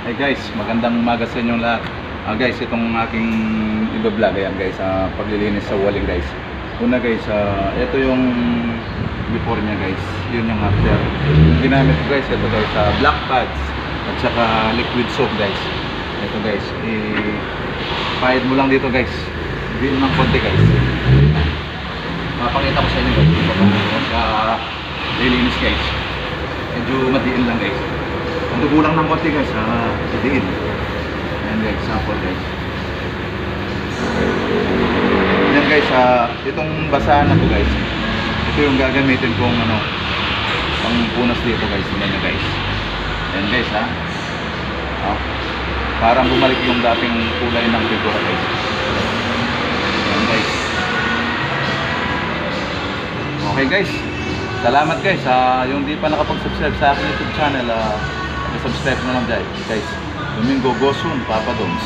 Hey guys, magandang umaga sa inyong lahat. Guys, itong aking i-vlog, ayan guys, paglilinis sa walling guys. Una guys, ito yung before niya guys, yun yung after. Yung ginamit ko guys, ito guys, black pads at saka liquid soap guys. Ito guys, pahid mo lang dito guys, diin ng konti guys. Mapakita ko sa inyo guys, ito sa lilinis guys. Medyo madiin lang guys. Ang dugulang ng konti guys, diin. Ayan guys, sample guys. Ayan guys, itong basahan na to guys, ito yung gagamitin kong pang punas dito guys. Ayan na guys. Ayan guys parang bumalik yung dating kulay ng pintura guys. Ayan guys. Okay guys, salamat guys. Yung di pa nakapag-subscribe sa aking YouTube channel, subscribe na lang guys. Domingo Gosun Papa Doms.